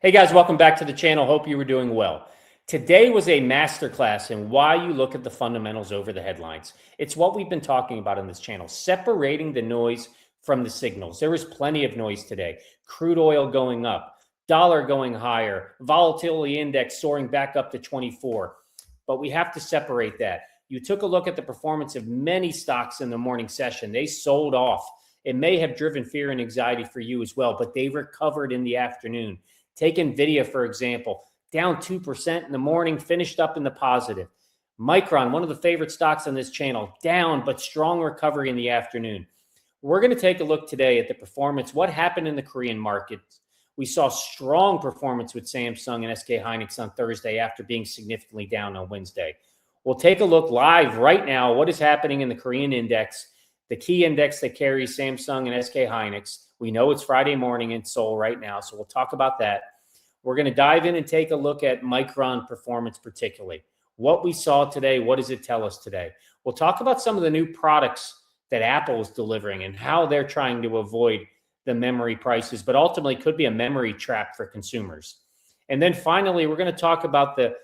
Hey guys, welcome back to the channel. Hope you were doing well. Today was a masterclass in why you look at the fundamentals over the headlines. It's what we've been talking about on this channel, separating the noise from the signals. There was plenty of noise today. Crude oil going up, dollar going higher, volatility index soaring back up to 24. But we have to separate that. You took a look at the performance of many stocks in the morning session. They sold off. It may have driven fear and anxiety for you as well, but they recovered in the afternoon. Take NVIDIA, for example, down 2% in the morning, finished up in the positive. Micron, one of the favorite stocks on this channel, down, but strong recovery in the afternoon. We're going to take a look today at the performance, what happened in the Korean market. We saw strong performance with Samsung and SK Hynix on Thursday after being significantly down on Wednesday. We'll take a look live right now what is happening in the Korean index, the key index that carries Samsung and SK Hynix. We know it's Friday morning in Seoul right now, so we'll talk about that. We're going to dive in and take a look at Micron performance particularly. What we saw today, what does it tell us today? We'll talk about some of the new products that Apple is delivering and how they're trying to avoid the memory prices, but ultimately could be a memory trap for consumers. And then finally, we're going to talk about the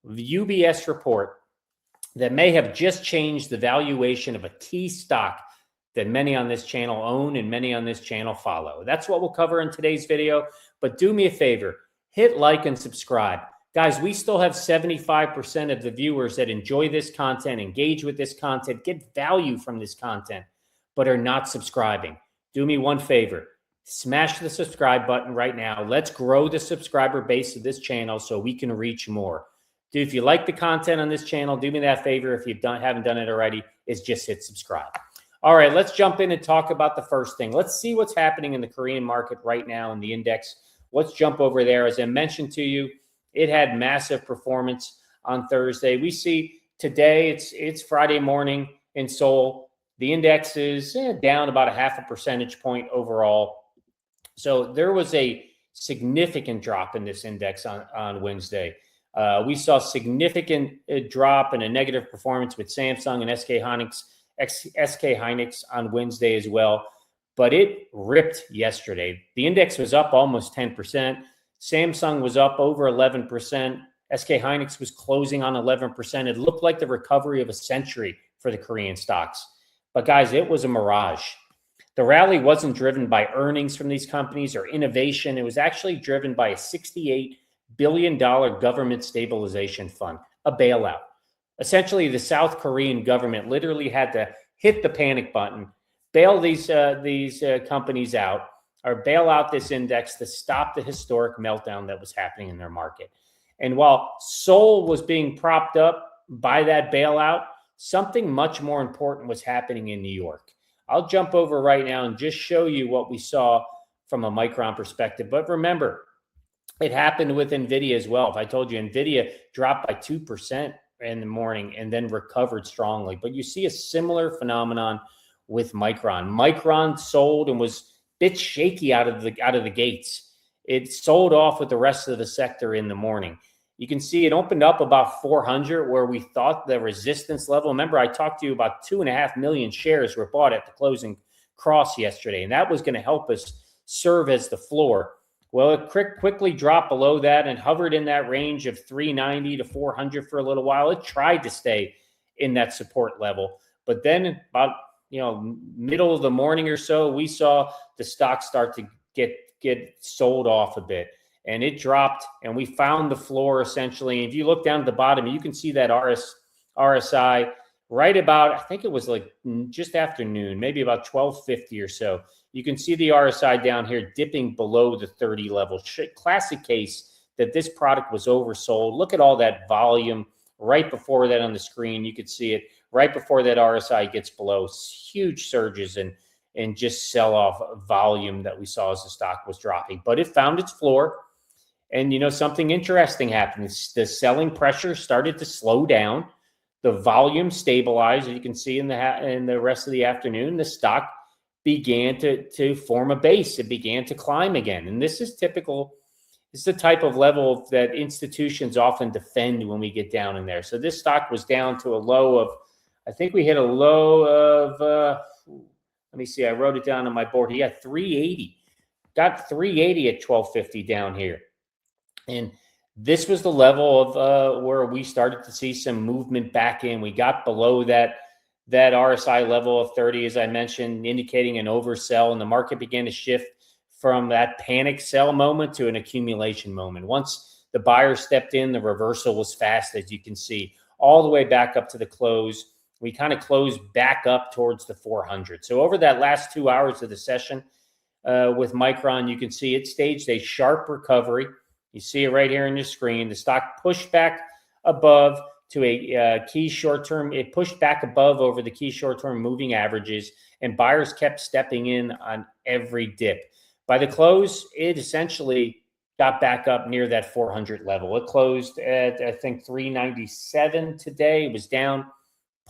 UBS report that may have just changed the valuation of a key stock that many on this channel own and many on this channel follow. That's what we'll cover in today's video. But do me a favor, hit like and subscribe. Guys, we still have 75% of the viewers that enjoy this content, engage with this content, get value from this content, but are not subscribing. Do me one favor, smash the subscribe button right now. Let's grow the subscriber base of this channel so we can reach more. Dude, if you like the content on this channel, do me that favor. If you haven't done it already, is just hit subscribe. All right, let's jump in and talk about the first thing. Let's see what's happening in the Korean market right now in the index. Let's jump over there. As I mentioned to you, it had massive performance on Thursday. We see today, it's Friday morning in Seoul. The index is down about a 0.5 percentage point overall. So there was a significant drop in this index on Wednesday. We saw significant drop and a negative performance with Samsung and SK Hynix on Wednesday as well, but it ripped yesterday. The index was up almost 10%. Samsung was up over 11%. SK Hynix was closing on 11%. It looked like the recovery of a century for the Korean stocks. But guys, it was a mirage. The rally wasn't driven by earnings from these companies or innovation. It was actually driven by a $68 billion government stabilization fund, a bailout. Essentially, the South Korean government literally had to hit the panic button, bail these companies out, or bail out this index to stop the historic meltdown that was happening in their market. And while Seoul was being propped up by that bailout, something much more important was happening in New York. I'll jump over right now and just show you what we saw from a Micron perspective. But remember, it happened with NVIDIA as well. If I told you NVIDIA dropped by 2% in the morning and then recovered strongly. But you see a similar phenomenon with Micron. Micron sold and was a bit shaky out of the gates. It sold off with the rest of the sector in the morning. You can see it opened up about 400 where we thought the resistance level. Remember, I talked to you about 2.5 million shares were bought at the closing cross yesterday, and that was going to help us serve as the floor. Well, it quickly dropped below that and hovered in that range of 390 to 400 for a little while. It tried to stay in that support level. But then about, middle of the morning or so, we saw the stock start to get sold off a bit. And it dropped, and we found the floor essentially. And if you look down at the bottom, you can see that RSI right about, I think it was like just after noon, maybe about 12:50 or so. You can see the RSI down here dipping below the 30 level. Classic case that this product was oversold. Look at all that volume right before that on the screen. You could see it right before that RSI gets below. Huge surges and just sell-off volume that we saw as the stock was dropping. But it found its floor. And, something interesting happened. The selling pressure started to slow down. The volume stabilized, as you can see in the rest of the afternoon. The stock began to form a base. It began to climb again. And this is typical. It's the type of level that institutions often defend when we get down in there. So this stock was down to a low of, I think we hit a low of, let me see, I wrote it down on my board. He got 380. Got 380 at 1250 down here. And this was the level of where we started to see some movement back in. We got below that RSI level of 30, as I mentioned, indicating an oversell, and the market began to shift from that panic sell moment to an accumulation moment. Once the buyer stepped in, the reversal was fast, as you can see, all the way back up to the close. We kind of closed back up towards the 400. So over that last 2 hours of the session with Micron, you can see it staged a sharp recovery. You see it right here on your screen. The stock pushed back above to a key short-term. It pushed back above over the key short-term moving averages, and buyers kept stepping in on every dip. By the close, it essentially got back up near that 400 level. It closed at, I think, 397 today. It was down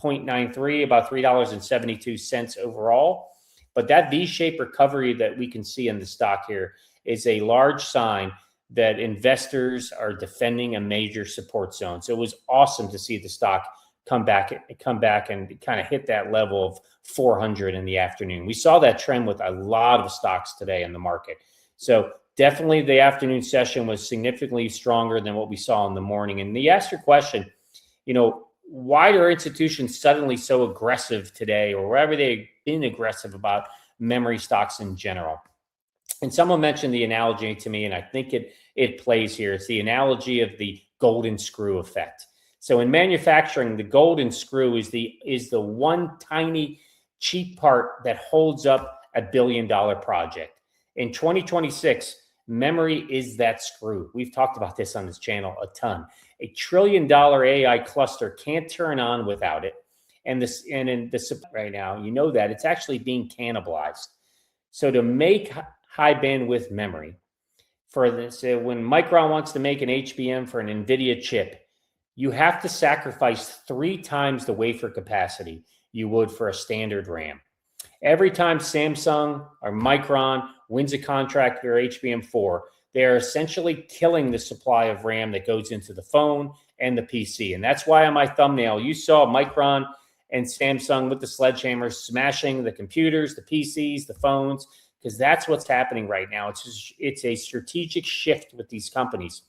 0.93, about $3.72 overall. But that V-shaped recovery that we can see in the stock here is a large sign that investors are defending a major support zone. So it was awesome to see the stock come back and kind of hit that level of 400 in the afternoon. We saw that trend with a lot of stocks today in the market. So definitely the afternoon session was significantly stronger than what we saw in the morning. And you asked your question, why are institutions suddenly so aggressive today, or wherever they've been aggressive about memory stocks in general? And someone mentioned the analogy to me, and I think it plays here. It's the analogy of the golden screw effect. So in manufacturing, the golden screw is the one tiny cheap part that holds up a billion-dollar project. In 2026, memory is that screw. We've talked about this on this channel a ton. $1 trillion AI cluster can't turn on without it. And in the right now, that it's actually being cannibalized. So to make high bandwidth memory, for this, when Micron wants to make an HBM for an NVIDIA chip, you have to sacrifice 3 times the wafer capacity you would for a standard RAM. Every time Samsung or Micron wins a contract for HBM4, they are essentially killing the supply of RAM that goes into the phone and the PC. And that's why on my thumbnail, you saw Micron and Samsung with the sledgehammer smashing the computers, the PCs, the phones, because that's what's happening right now. It's a strategic shift with these companies.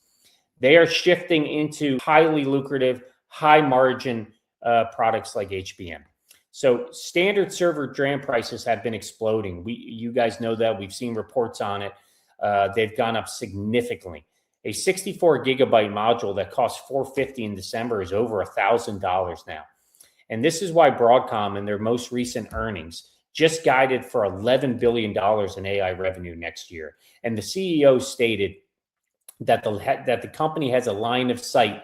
They are shifting into highly lucrative, high margin products like HBM. So standard server DRAM prices have been exploding. You guys know that. We've seen reports on it. They've gone up significantly. A 64 gigabyte module that cost $450 in December is over $1,000 now. And this is why Broadcom, in their most recent earnings, just guided for $11 billion in AI revenue next year. And the CEO stated that the company has a line of sight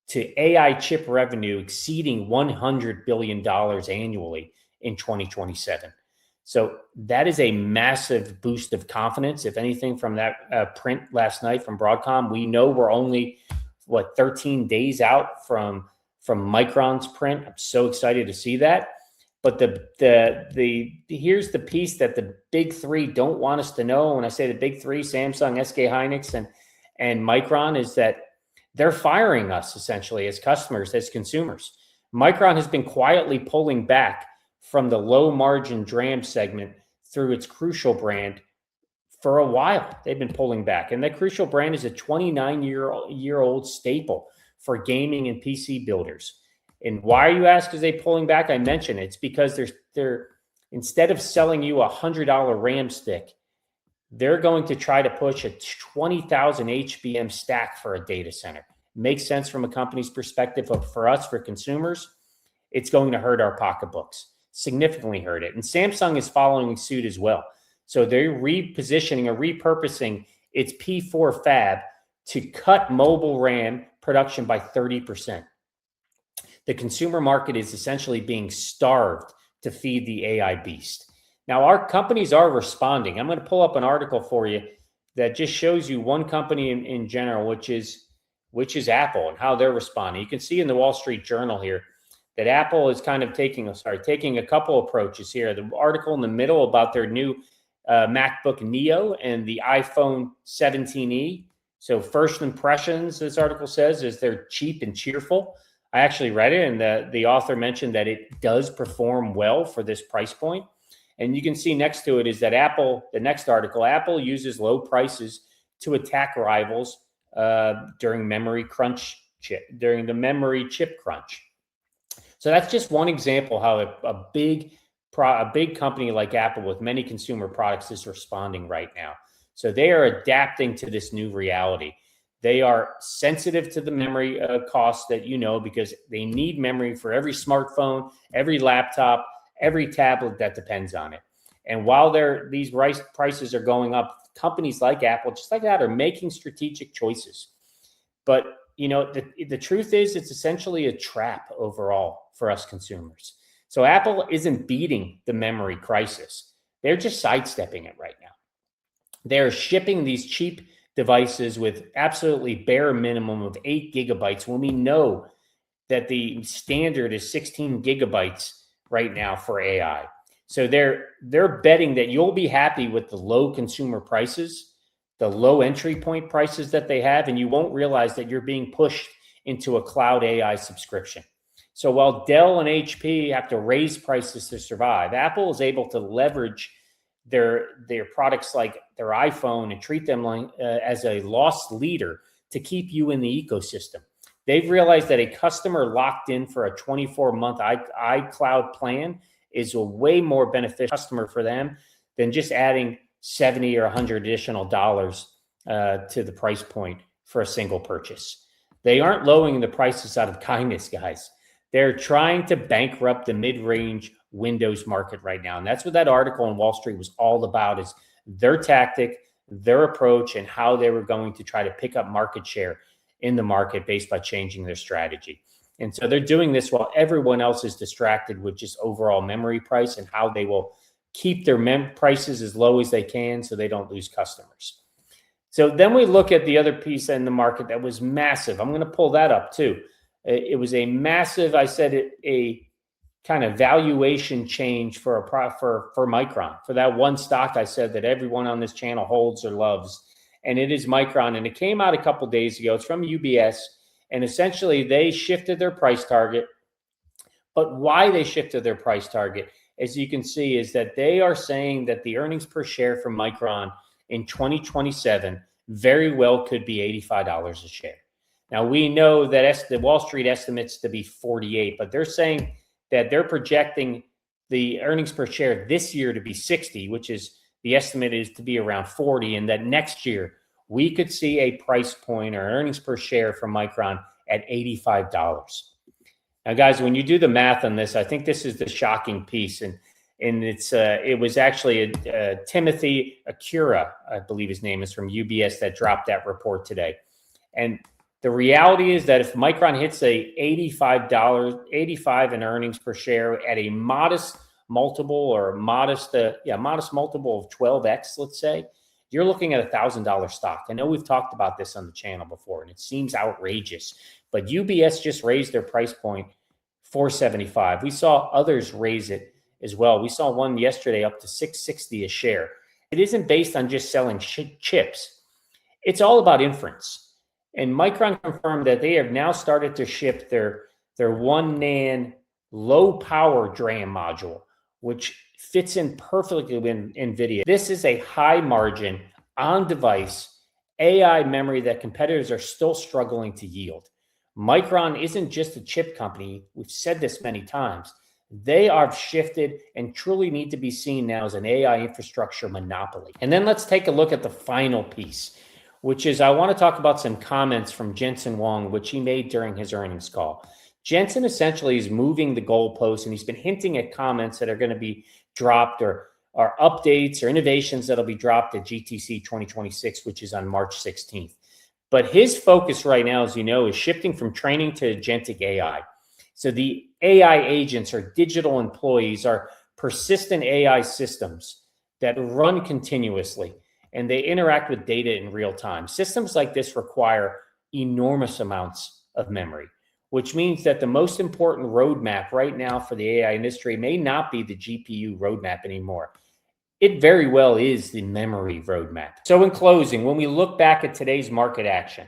to AI chip revenue exceeding $100 billion annually in 2027. So that is a massive boost of confidence. If anything, from that print last night from Broadcom, we know we're only 13 days out from Micron's print. I'm so excited to see that. But here's the piece that the big three don't want us to know. When I say the big three, Samsung, SK Hynix, and Micron, is that they're firing us essentially as customers, as consumers. Micron has been quietly pulling back from the low margin DRAM segment through its Crucial brand for a while. They've been pulling back. And that Crucial brand is a 29-year-old staple for gaming and PC builders. And why, you ask, is they pulling back? I mentioned it's because they're instead of selling you a $100 RAM stick, they're going to try to push a 20,000 HBM stack for a data center. Makes sense from a company's perspective, but for us, for consumers, it's going to hurt our pocketbooks, significantly hurt it. And Samsung is following suit as well. So they're repositioning or repurposing its P4 fab to cut mobile RAM production by 30%. The consumer market is essentially being starved to feed the AI beast. Now, our companies are responding. I'm going to pull up an article for you that just shows you one company in general, which is Apple, and how they're responding. You can see in the Wall Street Journal here that Apple is kind of taking a couple approaches here. The article in the middle about their new MacBook Neo and the iPhone 17e. So first impressions, this article says, is they're cheap and cheerful. I actually read it, and the author mentioned that it does perform well for this price point. And you can see next to it is that Apple, the next article, Apple uses low prices to attack rivals during during the memory chip crunch. So that's just one example how a big company like Apple with many consumer products is responding right now. So they are adapting to this new reality. They are sensitive to the memory costs that because they need memory for every smartphone, every laptop, every tablet that depends on it. And while these prices are going up, companies like Apple, just like that, are making strategic choices. But the truth is, it's essentially a trap overall for us consumers. So Apple isn't beating the memory crisis. They're just sidestepping it right now. They're shipping these cheap devices with absolutely bare minimum of 8 gigabytes when we know that the standard is 16 gigabytes right now for AI. So they're betting that you'll be happy with the low consumer prices, the low entry point prices that they have, and you won't realize that you're being pushed into a cloud AI subscription. So while Dell and HP have to raise prices to survive, Apple is able to leverage their products like their iPhone and treat them like, as a loss leader to keep you in the ecosystem. They've realized that a customer locked in for a 24-month iCloud plan is a way more beneficial customer for them than just adding $70 or $100 additional dollars to the price point for a single purchase. They aren't lowering the prices out of kindness, guys. They're trying to bankrupt the mid-range Windows market right now. And that's what that article on Wall Street was all about, is their tactic, their approach, and how they were going to try to pick up market share in the market based by changing their strategy. And so they're doing this while everyone else is distracted with just overall memory price and how they will keep their prices as low as they can so they don't lose customers. So then we look at the other piece in the market that was massive. I'm going to pull that up too. It was a massive, I said, a kind of valuation change for Micron. For that one stock I said that everyone on this channel holds or loves, and it is Micron. And it came out a couple days ago. It's from UBS, and essentially they shifted their price target. But why they shifted their price target, as you can see, is that they are saying that the earnings per share from Micron in 2027 very well could be $85 a share. Now, we know that the Wall Street estimates to be 48, but they're saying that they're projecting the earnings per share this year to be 60, which is the estimate is to be around 40, and that next year we could see a price point or earnings per share from Micron at $85. Now, guys, when you do the math on this, I think this is the shocking piece, and it was actually Timothy Akura, I believe his name is, from UBS that dropped that report today. And the reality is that if Micron hits a $85 in earnings per share at a modest multiple or modest multiple of 12x, let's say, you're looking at $1,000 stock. I know we've talked about this on the channel before, and it seems outrageous, but UBS just raised their price point $475. We saw others raise it as well. We saw one yesterday up to $660 a share. It isn't based on just selling chips. It's all about inference. And Micron confirmed that they have now started to ship their 1 NAND low power DRAM module, which fits in perfectly with NVIDIA. This is a high margin on device AI memory that competitors are still struggling to yield. Micron isn't just a chip company. We've said this many times. They are shifted and truly need to be seen now as an AI infrastructure monopoly. And then let's take a look at the final piece, which is I want to talk about some comments from Jensen Huang, which he made during his earnings call. Jensen essentially is moving the goalposts, and he's been hinting at comments that are going to be dropped or updates or innovations that'll be dropped at GTC 2026, which is on March 16th. But his focus right now, as you know, is shifting from training to agentic AI. So the AI agents or digital employees are persistent AI systems that run continuously, and they interact with data in real time. Systems like this require enormous amounts of memory, which means that the most important roadmap right now for the AI industry may not be the GPU roadmap anymore. It very well is the memory roadmap. So in closing, when we look back at today's market action,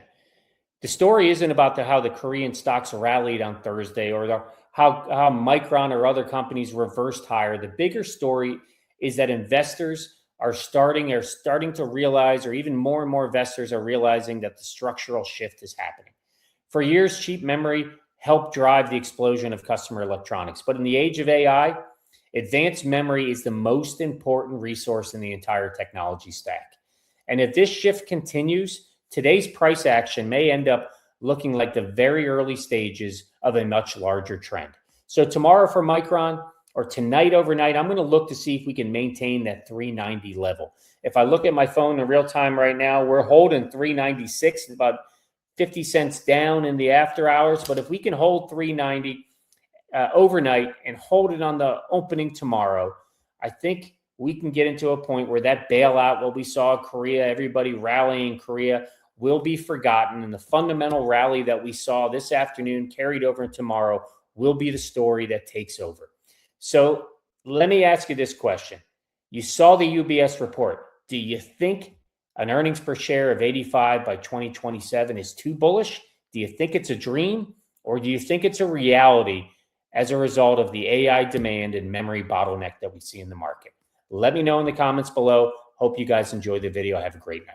the story isn't about how the Korean stocks rallied on Thursday or how Micron or other companies reversed higher. The bigger story is that investors are starting to realize, or even more and more investors are realizing, that the structural shift is happening. For years, cheap memory helped drive the explosion of consumer electronics. But in the age of AI, advanced memory is the most important resource in the entire technology stack. And if this shift continues, today's price action may end up looking like the very early stages of a much larger trend. So tomorrow for Micron, or tonight overnight, I'm going to look to see if we can maintain that 390 level. If I look at my phone in real time right now, we're holding 396, about 50 cents down in the after hours. But if we can hold 390 overnight and hold it on the opening tomorrow, I think we can get into a point where that bailout, what we saw in Korea, everybody rallying Korea, will be forgotten. And the fundamental rally that we saw this afternoon carried over into tomorrow will be the story that takes over. So let me ask you this question. You saw the UBS report. Do you think an earnings per share of 85 by 2027 is too bullish? Do you think it's a dream? Or do you think it's a reality as a result of the AI demand and memory bottleneck that we see in the market? Let me know in the comments below. Hope you guys enjoyed the video. Have a great night.